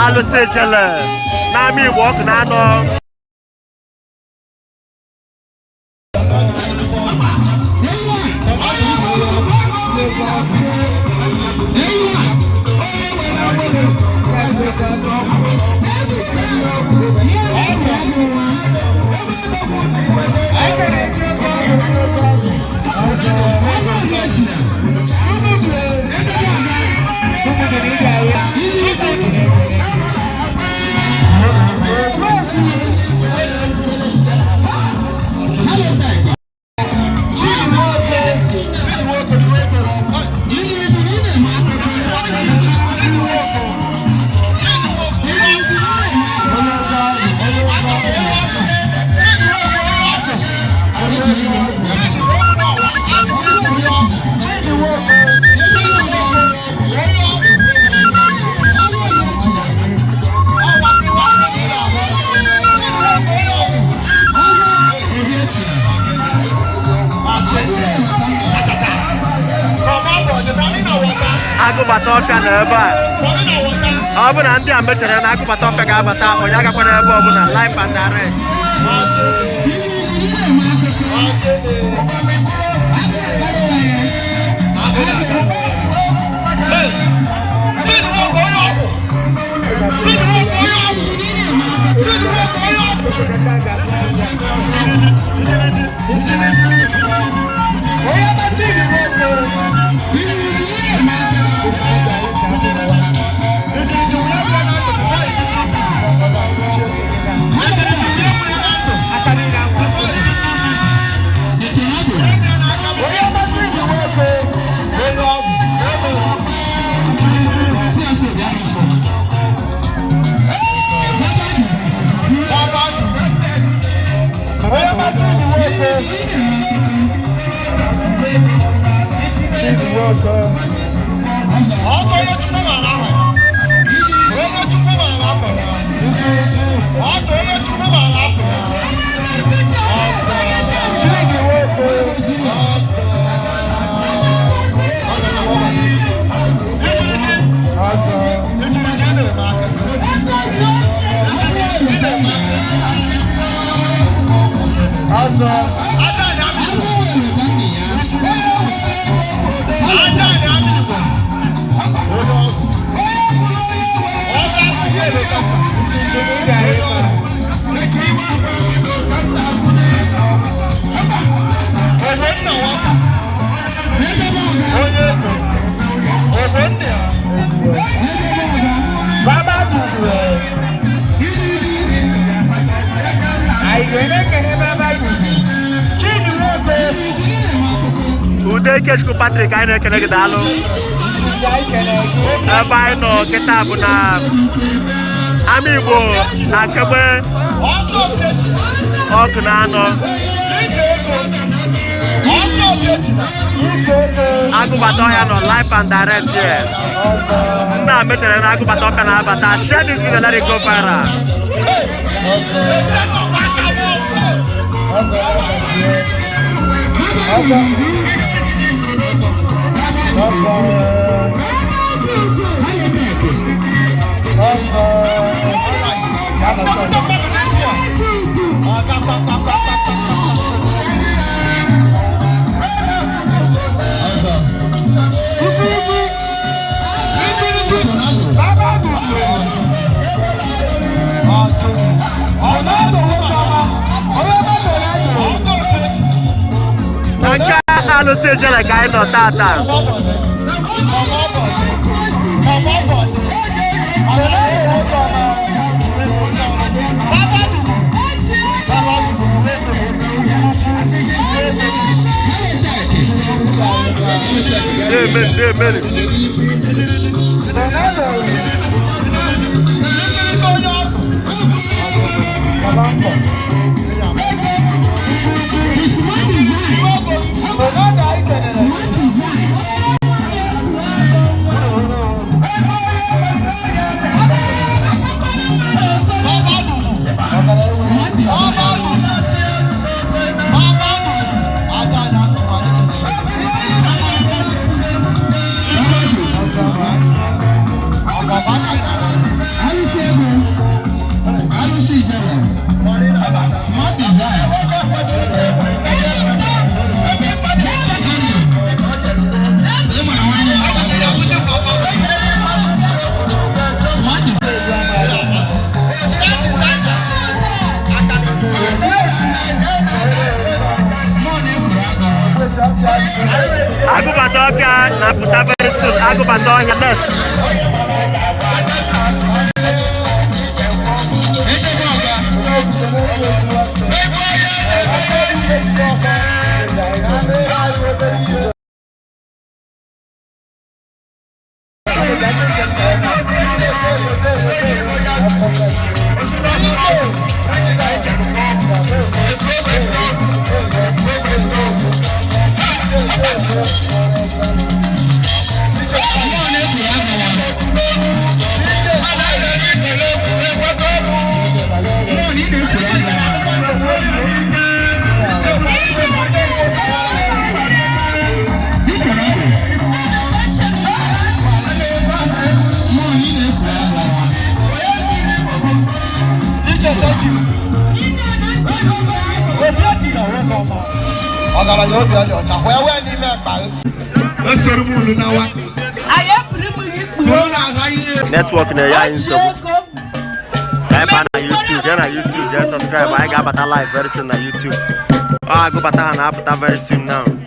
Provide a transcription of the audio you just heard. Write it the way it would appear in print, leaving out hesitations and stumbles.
Alosejele na mi walk na no. Agụbata ọfịa na ebe a ọ bụ na ndị a mechere na agụbata ọfịa ga-abata onye agakwa n'ebe ọ bụla live and direct. Ude Patrick anyị na-ekele gị daalụ ebe anyị nọ kịta bụ na ama Igbo na Kegbe ọkụ na anọ Agụbata ọhịa nọ live and direct here. Nna mechere na agụbata ọhịa na-abata. Share this video, let it go viral. Não sei onde ela cai, não, tá. Smart design. Agụbata ọhịa na-apụta very soon. Agụbata ọhịa next. Network na ya nsogbu. Eba na YouTube, ya na YouTube, just subscribe. I got live very soon na YouTube. Agụbata ha na-apụta very soon now.